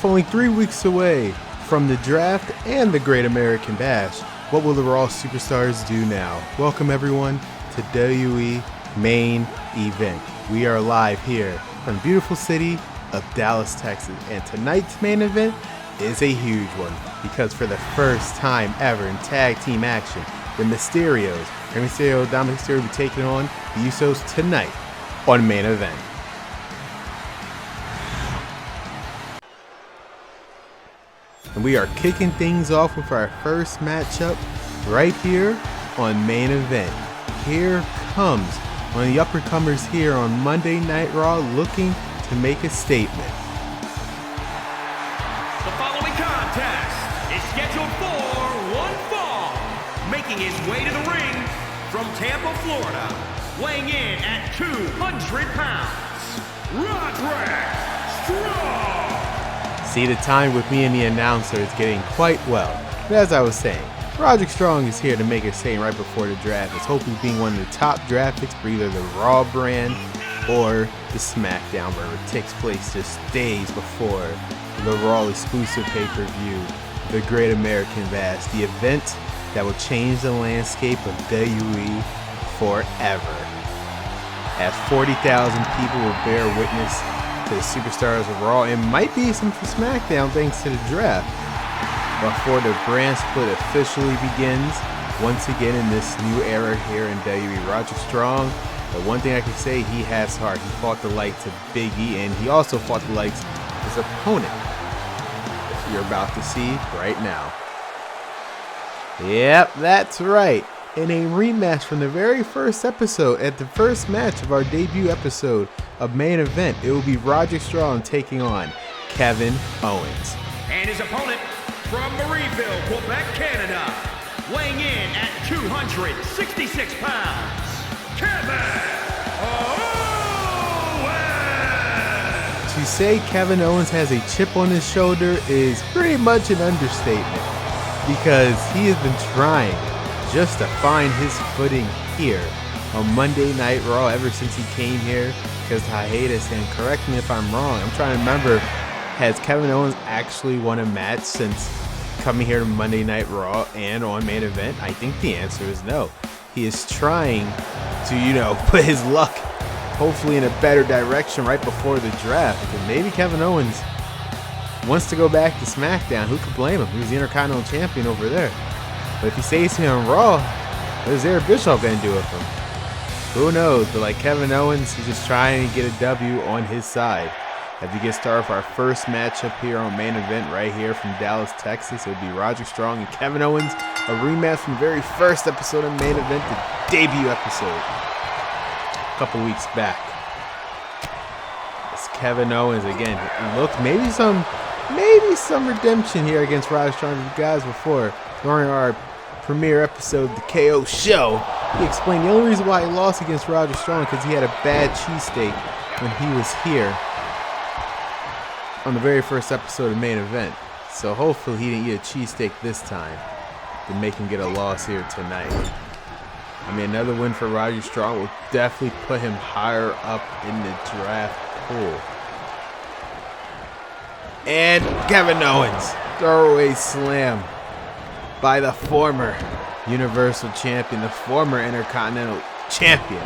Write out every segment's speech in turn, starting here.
only 3 weeks away from the draft and the Great American Bash, what will the Raw Superstars do now? Welcome everyone to WWE Main Event. We are live here from the beautiful city of Dallas, Texas, and tonight's main event is a huge one because for the first time ever in tag team action, the Mysterios, Dominic Mysterio will be taking on the Usos tonight on Main Event. And we are kicking things off with our first matchup right here on Main Event. Here comes one of the uppercomers here on Monday Night Raw looking to make a statement. The following contest is scheduled for one fall. Making his way to the ring from Tampa, Florida, weighing in at 200 pounds, Roderick Strong. See, the time with me and the announcer is getting quite well. But as I was saying, Roderick Strong is here to make a statement right before the draft. It's hoping being one of the top draft picks for either the Raw brand or the SmackDown, where it takes place just days before the Raw exclusive pay-per-view, the Great American Bash, the event that will change the landscape of WWE forever. As 40,000 people will bear witness to the superstars of Raw, and might be some for SmackDown thanks to the draft, before the brand split officially begins once again in this new era here in WWE. Roderick Strong, the one thing I can say, he has heart. He fought the likes of Big E, and he also fought the likes of his opponent that you're about to see right now. Yep, that's right. In a rematch from the very first episode, at the first match of our debut episode of Main Event, it will be Roderick Strong taking on Kevin Owens. And his opponent from Marieville, Quebec, Canada, weighing in at 266 pounds, Kevin Owens! To say Kevin Owens has a chip on his shoulder is pretty much an understatement, because he has been trying just to find his footing here on Monday Night Raw ever since he came here because hiatus. And correct me if I'm wrong, I'm trying to remember, has Kevin Owens actually won a match since coming here to Monday Night Raw and on Main Event? I think the answer is no. He is trying to, put his luck hopefully in a better direction right before the draft, because maybe Kevin Owens wants to go back to SmackDown. Who could blame him? He was the Intercontinental Champion over there. But if he stays here on Raw, what is Eric Bischoff going to do with him? Who knows? But like Kevin Owens, he's just trying to get a W on his side. As we get started with our first matchup here on Main Event right here from Dallas, Texas, it would be Roderick Strong and Kevin Owens, a rematch from the very first episode of Main Event, the debut episode, a couple weeks back. It's Kevin Owens again. Look, maybe some redemption here against Roderick Strong. You guys before, during our premiere episode of the KO show, he explained the only reason why he lost against Roderick Strong because he had a bad cheesesteak when he was here on the very first episode of Main Event. So hopefully he didn't eat a cheesesteak this time to make him get a loss here tonight. I mean, another win for Roderick Strong will definitely put him higher up in the draft pool. And Kevin Owens, throwaway slam by the former Universal Champion, the former Intercontinental Champion.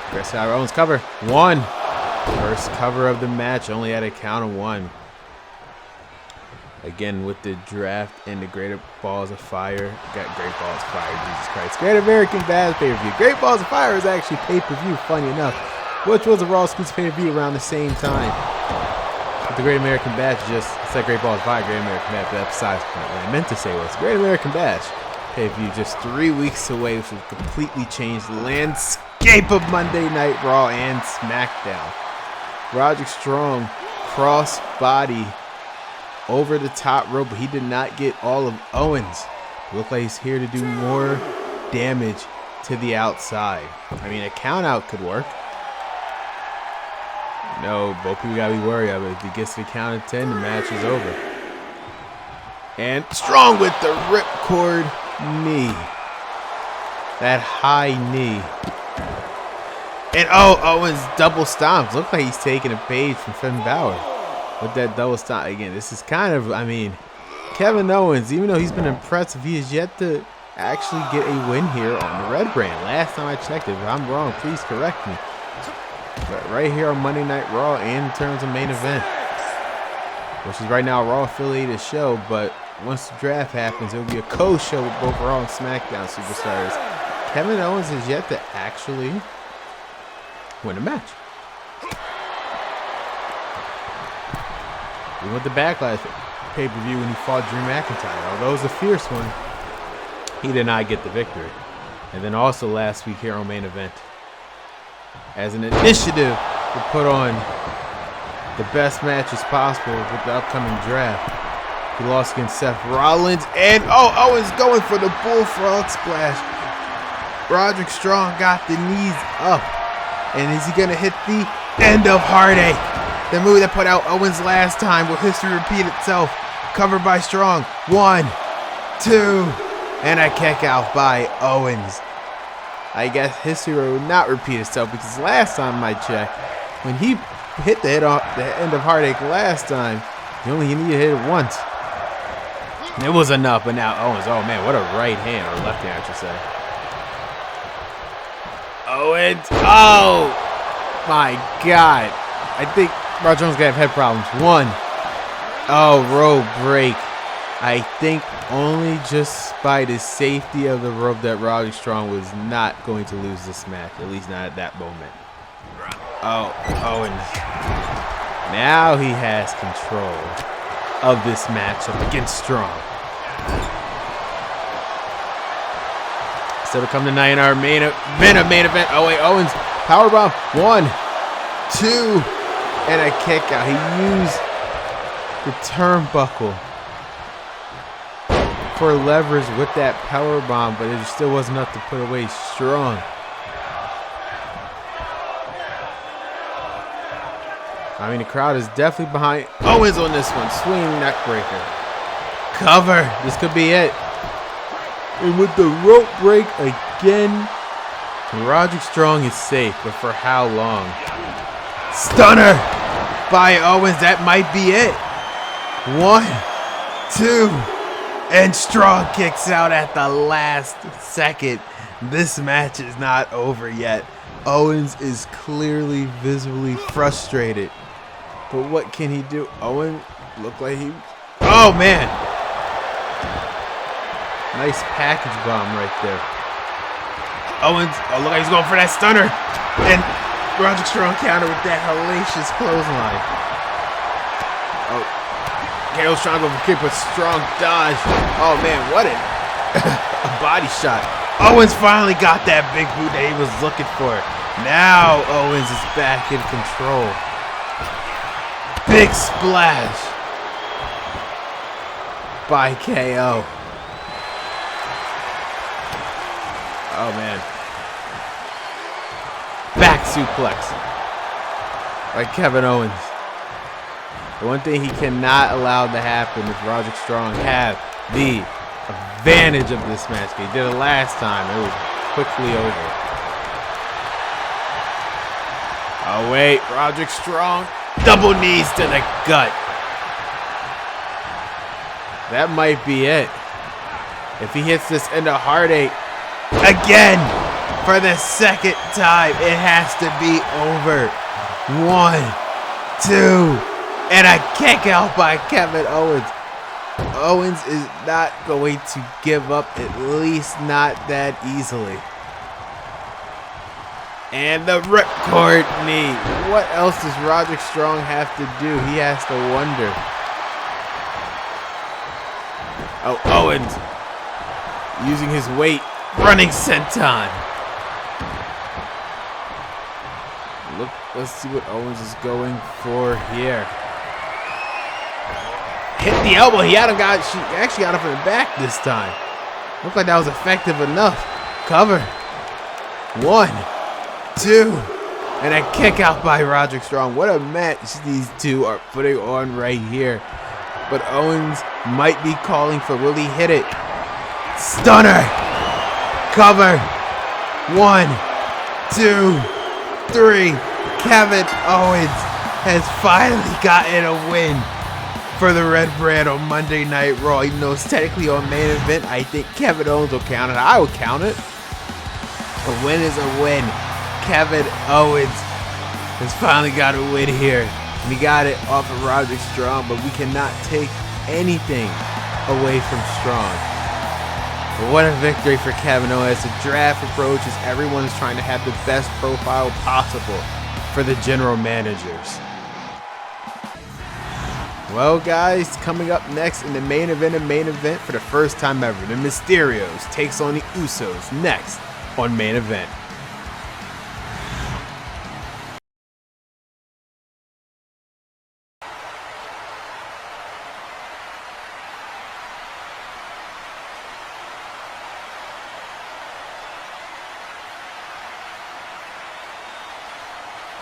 Chris Owens cover, one. First cover of the match, only at a count of one. Again, with the draft and the Great Balls of Fire. Got Great Balls of Fire, Jesus Christ. Great American Bash pay-per-view. Great Balls of Fire is actually pay-per-view, funny enough, which was a Raw exclusive pay-per-view around the same time. But the Great American Bash it's like Great Balls of Fire, Great American Bash, but that's besides the point. What I meant to say was Great American Bash pay-per-view just 3 weeks away, which will completely change the landscape of Monday Night Raw and SmackDown. Roderick Strong cross-body over the top rope, but he did not get all of Owens. Looked like he's here to do more damage to the outside. I mean, a count out could work. No, both people gotta be worried of it. If he gets to the count of 10, the match is over. And Strong with the ripcord knee. That high knee. And Owens double stomps. Looks like he's taking a page from Finn Balor. with that double stop. Again, this is kind of, I mean, Kevin Owens, even though he's been impressive, he has yet to actually get a win here on the red brand. Last time I checked it, if I'm wrong, please correct me. But right here on Monday Night Raw and in terms of main event, which is right now a Raw affiliated show, but once the draft happens, it'll be a co-show with both Raw and SmackDown superstars. Kevin Owens has yet to actually win a match. We went the Backlash pay-per-view when he fought Drew McIntyre. Although it was a fierce one, he did not get the victory. And then also last week here on main event, as an initiative to put on the best matches possible with the upcoming draft, he lost against Seth Rollins, and Owens going for the bullfrog splash. Roderick Strong got the knees up, and is he gonna hit the end of Heartache? The move that put out Owens last time. Will history repeat itself? Covered by Strong. 1, 2, and a kick out by Owens. I guess history will not repeat itself, because last time I checked, when he hit the end of Heartache last time, he only needed to hit it once. And it was enough, but now Owens, oh man, what a right hand, or left hand I should say. Owens, oh my God. I think Rod Jones gonna have head problems. 1, rope break. I think only just by the safety of the rope that Roderick Strong was not going to lose this match, at least not at that moment. Owens. Now he has control of this matchup against Strong. Still to come tonight in our main event. Oh wait, Owens powerbomb. 1, 2, and a kick out. He used the turnbuckle for leverage with that power bomb, but it still wasn't enough to put away Strong. I mean, the crowd is definitely behind Owens on this one. Swinging neck breaker. Cover. This could be it. And with the rope break again, Roderick Strong is safe, but for how long? Stunner by Owens. That might be it. 1, 2, and Strong kicks out at the last second. This match is not over yet. Owens is clearly visibly frustrated. But what can he do? Owens looked like he... Oh, man. Nice package bomb right there. Owens, look like he's going for that stunner. And Roderick Strong counter with that hellacious clothesline. KO's trying to go for kick, but Strong dodged. Oh, man, what a body shot. Owens finally got that big boot that he was looking for. Now Owens is back in control. Big splash by KO. Oh, man. Back suplex by Kevin Owens. The one thing he cannot allow to happen is Roderick Strong have the advantage of this match. He did it last time. It was quickly over. Oh, wait. Roderick Strong. Double knees to the gut. That might be it. If he hits this into Heartache again for the second time, it has to be over. 1, 2, and a kick out by Kevin Owens. Owens is not going to give up, at least not that easily. And the ripcord knee. What else does Roderick Strong have to do? He has to wonder. Oh, Owens using his weight, running senton. Look, let's see what Owens is going for here. Hit the elbow. She actually got him from the back this time. Looked like that was effective enough. Cover. 1, 2, and a kick out by Roderick Strong. What a match these two are putting on right here. But Owens might be calling for, will he hit it? Stunner. Cover. 1, 2, 3. Kevin Owens has finally gotten a win for the Red Brand on Monday Night Raw. Even though it's technically on main event, I think Kevin Owens will count it. I will count it. A win is a win. Kevin Owens has finally got a win here. We got it off of Roderick Strong, but we cannot take anything away from Strong. But what a victory for Kevin Owens. As the draft approaches, everyone is trying to have the best profile possible for the general managers. Well, guys, coming up next in the main event for the first time ever, the Mysterios takes on the Usos next on main event.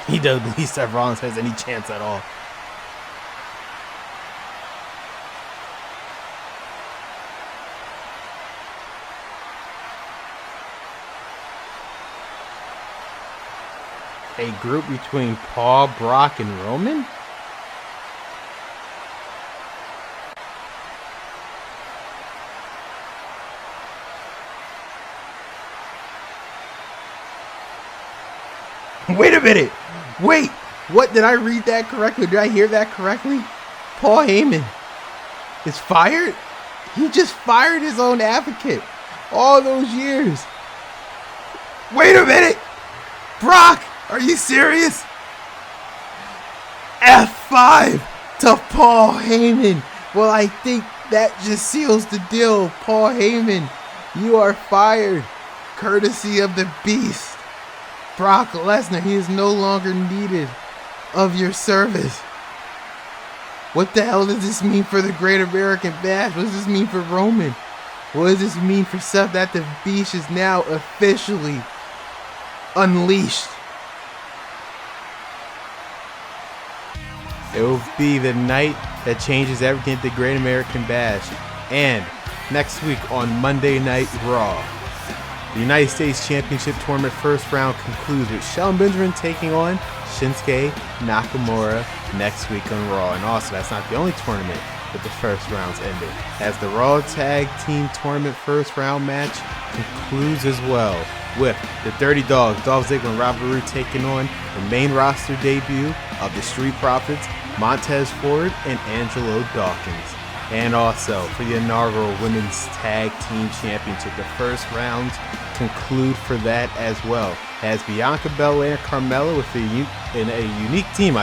He doesn't believe Seth Rollins has any chance at all. A group between Paul, Brock, and Roman? Wait a minute! Wait! What? Did I read that correctly? Did I hear that correctly? Paul Heyman is fired? He just fired his own advocate all those years. Wait a minute! Brock! Are you serious? F5 to Paul Heyman. Well, I think that just seals the deal. Paul Heyman, you are fired. Courtesy of the Beast. Brock Lesnar, he is no longer needed of your service. What the hell does this mean for the Great American Bash? What does this mean for Roman? What does this mean for Seth? That the Beast is now officially unleashed. It will be the night that changes everything at the Great American Bash. And next week on Monday Night Raw, the United States Championship Tournament first round concludes with Shelton Benjamin taking on Shinsuke Nakamura next week on Raw. And also, that's not the only tournament that the first round's ended, as the Raw Tag Team Tournament first round match concludes as well, with the Dirty Dogs, Dolph Ziggler and Robert Roode, taking on the main roster debut of the Street Profits, Montez Ford and Angelo Dawkins. And also for the inaugural Women's Tag Team Championship, the first rounds conclude for that as well, as Bianca Belair and Carmella with a unique team,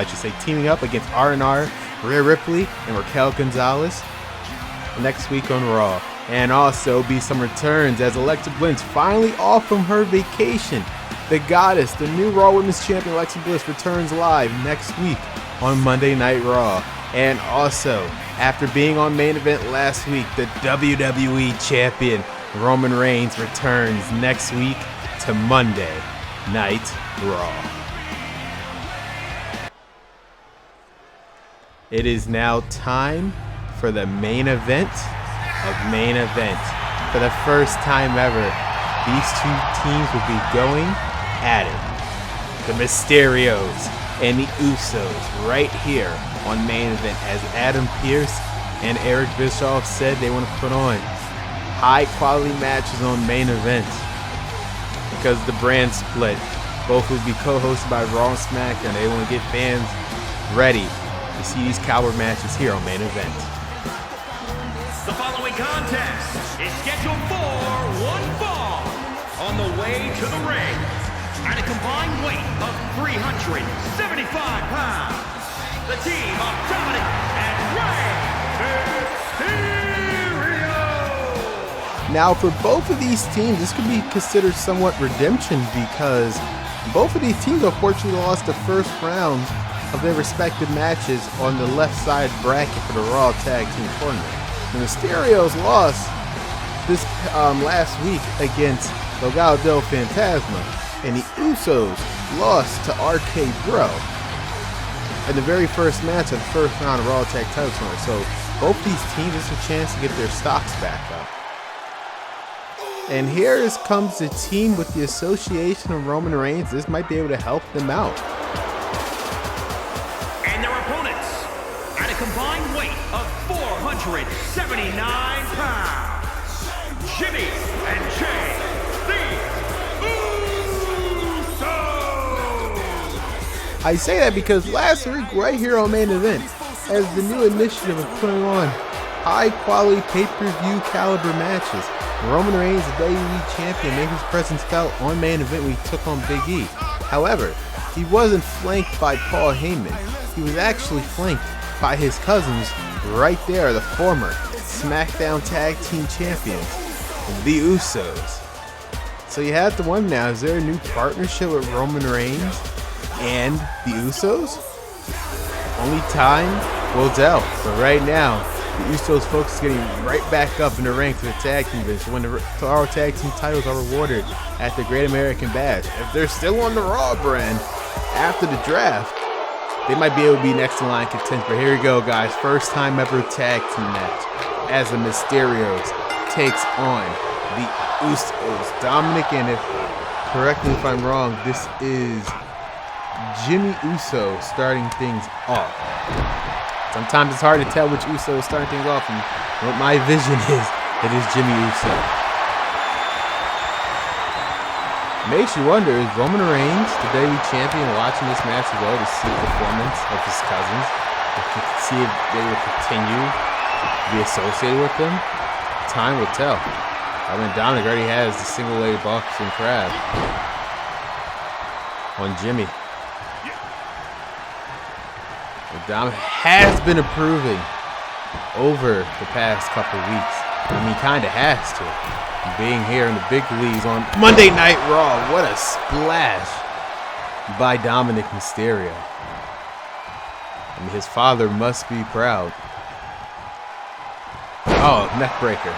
teaming up against R&R, Rhea Ripley, and Raquel Gonzalez next week on Raw. And also be some returns as Alexa Bliss finally off from her vacation. The Goddess, the new Raw Women's Champion Alexa Bliss, returns live next week on Monday Night Raw. And also, after being on main event last week, the WWE Champion Roman Reigns returns next week to Monday Night Raw. It is now time for the main event of main event. For the first time ever, these two teams will be going at it. The Mysterios and the Usos right here on main event, as Adam Pearce and Eric Bischoff said they want to put on high quality matches on main event because the brand split. Both will be co-hosted by Raw and SmackDown. They want to get fans ready to see these caliber matches here on main event. The following contest is scheduled for one fall. On the way to the ring, at a combined weight of 375 pounds, the team of Dominic and Rey Mysterio. Now, for both of these teams, this could be considered somewhat redemption, because both of these teams unfortunately lost the first round of their respective matches on the left side bracket for the Raw Tag Team Tournament. The Mysterios lost this last week against Legado del Fantasma, and the Usos lost to RK Bro in the very first match of the first round of Raw Tag Title Tournament. So both these teams, it's a chance to get their stocks back up. And here comes the team with the association of Roman Reigns. This might be able to help them out. combined weight of 479 pounds, Jimmy and Jay, the Usos! I say that because last week, right here on Main Event, as the new initiative of putting on high-quality pay-per-view caliber matches, Roman Reigns, the WWE Champion, made his presence felt on Main Event when he took on Big E. However, he wasn't flanked by Paul Heyman. He was actually flanked by his cousins right there, the former SmackDown Tag Team Champions, the Usos. So you have to wonder now, is there a new partnership with Roman Reigns and the Usos? Only time will tell. But right now, the Usos folks getting right back up in the ranks of the tag team division when the our tag team titles are rewarded at the Great American Bash. If they're still on the Raw brand after the draft, they might be able to be next in line contenders. But here we go, guys. First time ever tag team match as the Mysterios takes on the Usos. Dominic, and correct me if I'm wrong, this is Jimmy Uso starting things off. Sometimes it's hard to tell which Uso is starting things off, and what my vision is, it is Jimmy Uso. Makes you wonder, is Roman Reigns, the WWE Champion, watching this match as well to see the performance of his cousins, to see if they will continue to be associated with them? Time will tell. I mean, Dominic already has the single-legged boxing crab on Jimmy. Dominic has been improving over the past couple weeks. I mean, he kind of has to. Being here in the big leagues on Monday Night Raw. What a splash by Dominic Mysterio. I mean, his father must be proud. Oh, neck breaker.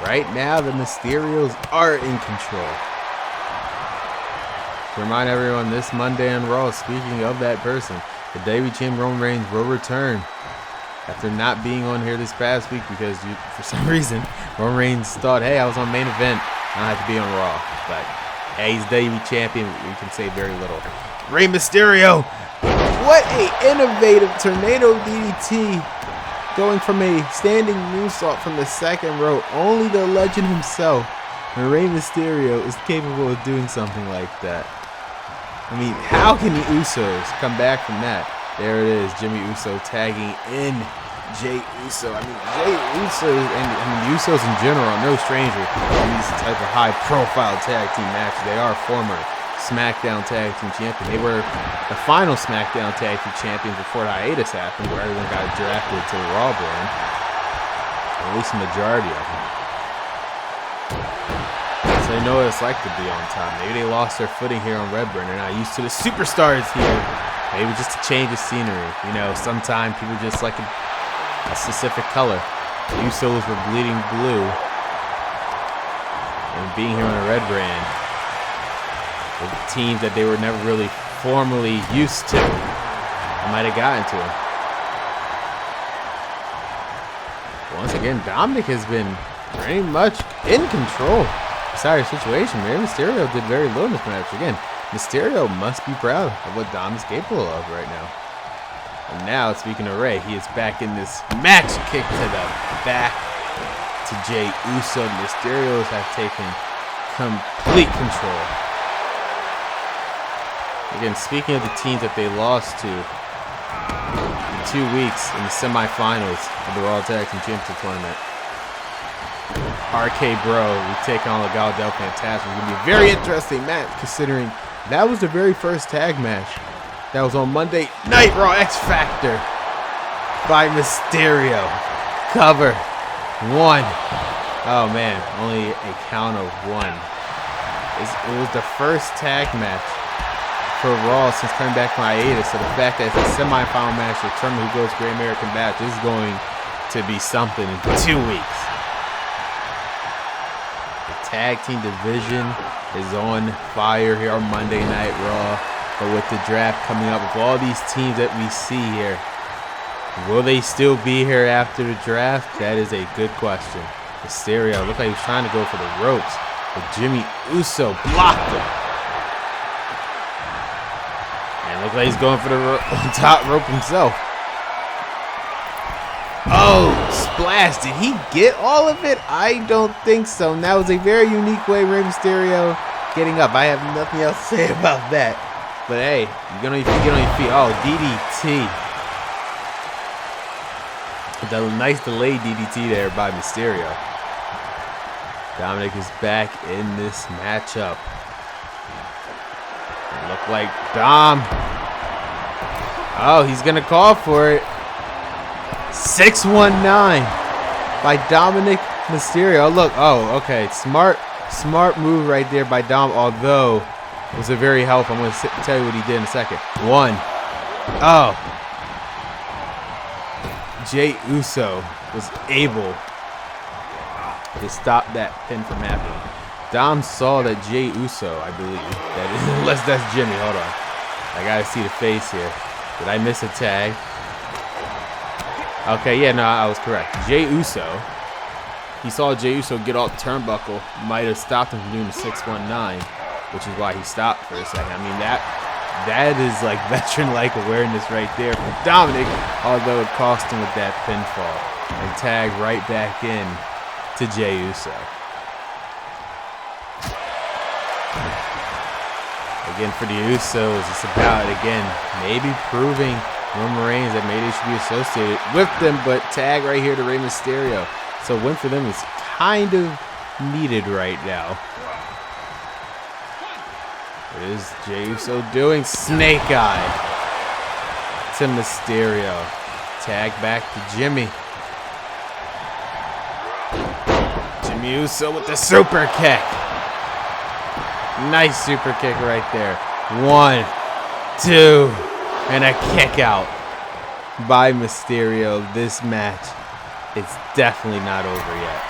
Right now, the Mysterios are in control. To remind everyone, this Monday on Raw, speaking of that person, the WWE Champion Roman Reigns will return after not being on here this past week because for some reason Roman Reigns thought, hey, I was on Main Event, I have to be on Raw. But hey, he's WWE Champion, we can say very little. Rey Mysterio, what a innovative tornado DDT, going from a standing moonsault from the second row. Only the legend himself, Rey Mysterio, is capable of doing something like that. I mean, how can the Usos come back from that? There it is, Jimmy Uso tagging in Jey Uso. I mean, Jey Uso and the Usos in general are no stranger to these type of high-profile tag team matches. They are former SmackDown Tag Team Champions. They were the final SmackDown Tag Team Champions before the hiatus happened, where everyone got drafted to the Raw brand. At least a majority of them. So they know what it's like to be on top. Maybe they lost their footing here on Red Burn. They're not used to the superstars here. Maybe just a change of scenery. You know, sometimes people just like a specific color. The Usos were bleeding blue. And being here on the Red brand, with teams that they were never really formally used to, I might have gotten to them. Once again, Dominic has been pretty much in control. Sorry situation, Rey Mysterio did very little in this match. Again, Mysterio must be proud of what Dom is capable of right now. And now, speaking of Rey, he is back in this match, kick to the back to Jey Uso. Mysterios have taken complete control. Again, speaking of the teams that they lost to in 2 weeks in the semifinals of the Raw Tag Team Championship Tournament, RK Bro, we take on Legado del Fantasma. It's going to be a very interesting match, considering that was the very first tag match that was on Monday Night Raw. X Factor by Mysterio. Cover 1. Oh man, only a count of 1. It was the first tag match for Raw since coming back from hiatus. So the fact that it's a semifinal match to determine who goes Great American Bash is going to be something in 2 weeks. Tag team division is on fire here on Monday Night Raw. But with the draft coming up, with all these teams that we see here, will they still be here after the draft? That is a good question. Mysterio looked like he was trying to go for the ropes, but Jimmy Uso blocked him. And looks like he's going for the top rope himself. Oh, splash. Did he get all of it? I don't think so. And that was a very unique way Rey Mysterio getting up. I have nothing else to say about that. But hey, you're going to get on your feet. Oh, DDT. The nice delayed DDT there by Mysterio. Dominic is back in this matchup. It looked like Dom. Oh, he's going to call for it. 619 by Dominic Mysterio. Look, oh, okay. Smart move right there by Dom, although it was a very helpful. I'm going to tell you what he did in a second. One. Oh. Jey Uso was able to stop that pin from happening. Dom saw that Jey Uso, I believe, unless that's Jimmy. Hold on. I got to see the face here. Did I miss a tag? Okay, yeah, no, I was correct. Jey Uso, he saw Jey Uso get off the turnbuckle, might have stopped him from doing the 619, which is why he stopped for a second. I mean, that is like veteran-like awareness right there from Dominic, although it cost him with that pinfall. And tag right back in to Jey Uso. Again, for the Usos, it's about, again, maybe proving Roman Reigns that maybe they should be associated with them, but tag right here to Rey Mysterio. So win for them is kind of needed right now. What is Jey Uso doing? Snake Eye to Mysterio. Tag back to Jimmy. Jimmy Uso with the super kick. Nice super kick right there. 1, 2, and a kick out by Mysterio. This match is definitely not over yet.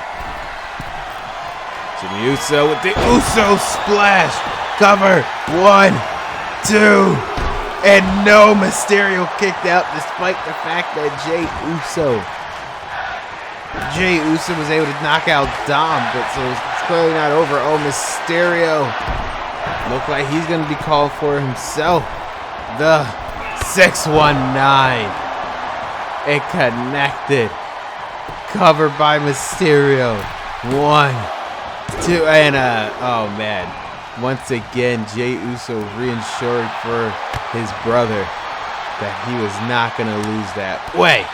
Jimmy Uso with the Uso splash. Cover. 1, 2, and no, Mysterio kicked out despite the fact that Jey Uso was able to knock out Dom, but so it's clearly not over. Oh, Mysterio looked like he's going to be called for himself. The 619. It connected. Covered by Mysterio. 1, 2, and oh man. Once again, Jey Uso reassured for his brother that he was not going to lose that way.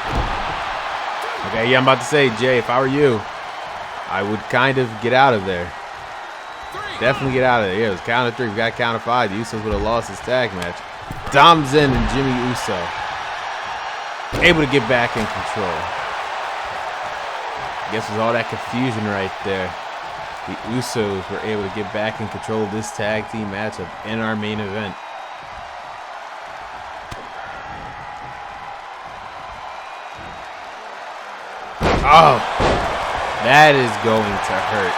Okay, yeah, I'm about to say, Jay, if I were you, I would kind of get out of there. Definitely get out of there. Yeah, it was count of 3. We got count of 5. The Usos would have lost his tag match. Dom's in and Jimmy Uso able to get back in control. I guess with all that confusion right there, the Usos were able to get back in control of this tag team matchup in our main event. Oh, that is going to hurt.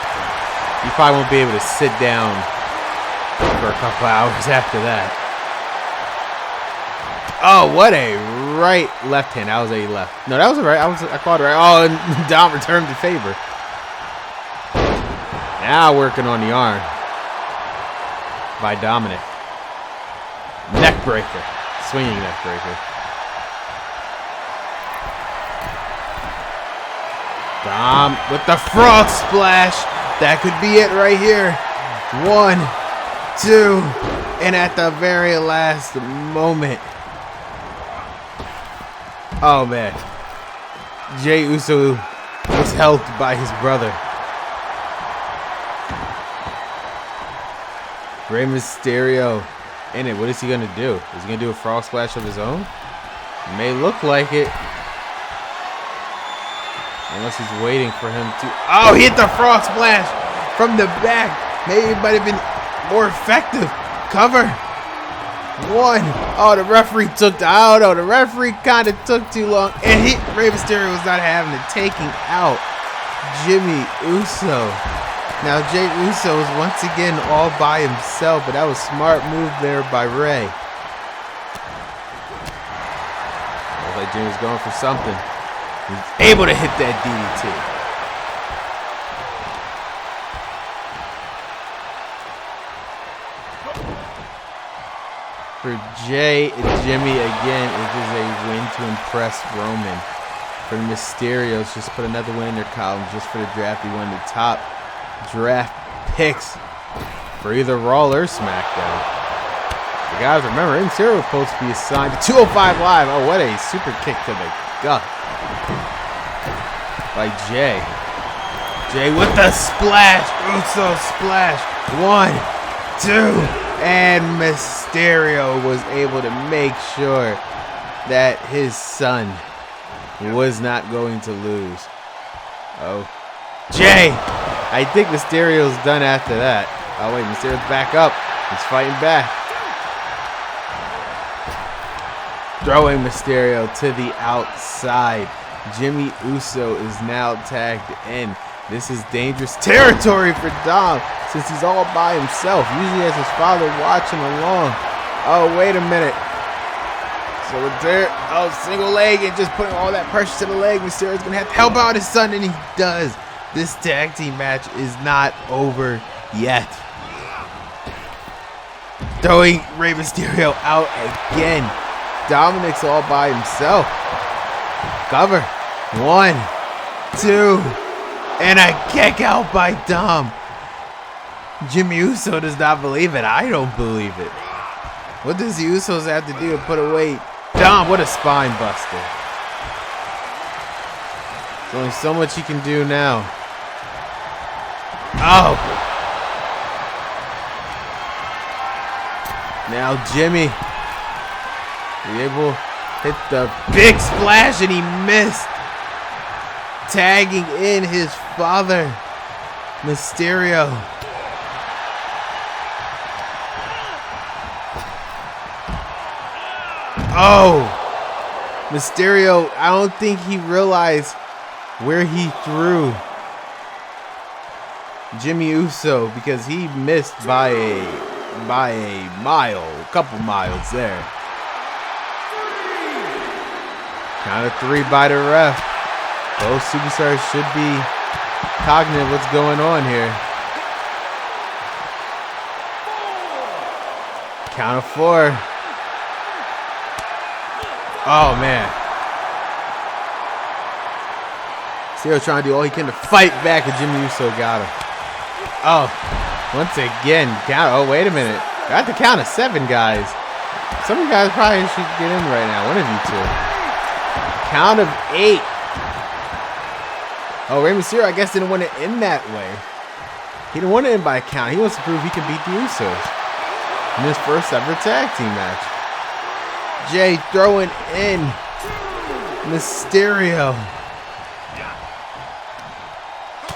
You probably won't be able to sit down for a couple hours after that. Oh, what a right left hand. That was a left. No, that was a right. I called it right. Oh, and Dom returned the favor. Now working on the arm by Dominic. Neck breaker. Swinging neck breaker. Dom with the frog splash. That could be it right here. 1, 2, and at the very last moment. Oh man. Jey Uso was helped by his brother. Rey Mysterio in it. What is he going to do? Is he going to do a frog splash of his own? It may look like it. Unless he's waiting for him to... Oh, he hit the frog splash from the back. Maybe it might have been more effective. Cover. 1. Oh, the referee took the... Oh, no, the referee kind of took too long. And Rey Mysterio was not having it. Taking out Jimmy Uso. Now, Jey Uso is once again all by himself, but that was a smart move there by Rey. Looks like Jimmy's going for something. He's able to hit that DDT. for Jay and Jimmy again. It is a win to impress Roman. For the Mysterios, just put another win in their column just for the draft. He won the top draft picks for either Raw or SmackDown. So guys, remember, Mysterio was supposed to be assigned to 205 Live. Oh, what a super kick to the gut by Jay. Jay with the splash. Uso splash. 1, 2. And Mysterio was able to make sure that his son was not going to lose. Oh. Jay! I think Mysterio's done after that. Oh, wait. Mysterio's back up. He's fighting back. Throwing Mysterio to the outside. Jimmy Uso is now tagged in. This is dangerous territory for Dom since he's all by himself. Usually has his father watching along. Oh, wait a minute. So there, single leg and just putting all that pressure to the leg. Mysterio's going to have to help out his son, and he does. This tag team match is not over yet. Throwing Rey Mysterio out again. Dominic's all by himself. Cover. 1, 2. And a kick out by Dom. Jimmy Uso does not believe it. I don't believe it. What does the Usos have to do to put away Dom? What a spine buster. There's only so much he can do now. Oh. Now Jimmy. Be able to hit the big splash, and he missed. Tagging in his father, Mysterio. Oh, Mysterio, I don't think he realized where he threw Jimmy Uso because he missed by a mile, a couple miles there. Count of 3 by the ref. Both superstars should be cognizant of what's going on here. Count of 4. Oh, man. Mysterio trying to do all he can to fight back, and Jimmy Uso got him. Oh, once again, count. Oh, wait a minute. Got the count of 7, guys. Some of you guys probably should get in right now. One of you two. Count of 8. Oh, Rey Mysterio, I guess, didn't want to end that way. He didn't want to end by a count. He wants to prove he can beat the Usos in his first ever tag team match. Jay throwing in Mysterio.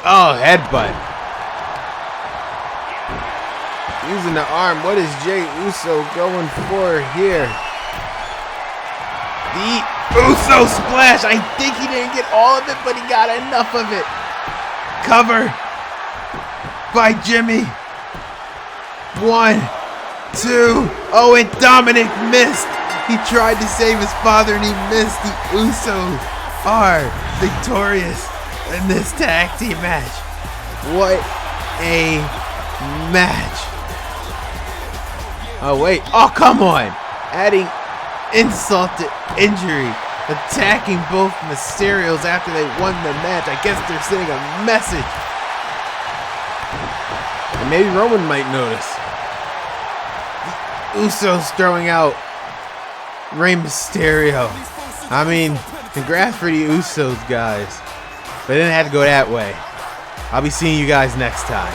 Oh, headbutt. Using the arm. What is Jay Uso going for here? The Uso splash. I think he didn't get all of it, but he got enough of it. Cover by Jimmy. 1, 2. Oh, and Dominic missed. He tried to save his father, and he missed. The Usos are victorious in this tag team match. What a match. Oh, wait. Oh, come on. Adding insult to injury. Attacking both Mysterios after they won the match. I guess they're sending a message. And maybe Roman might notice. The Usos throwing out Rey Mysterio. I mean, congrats for the Usos, guys. But it didn't have to go that way. I'll be seeing you guys next time.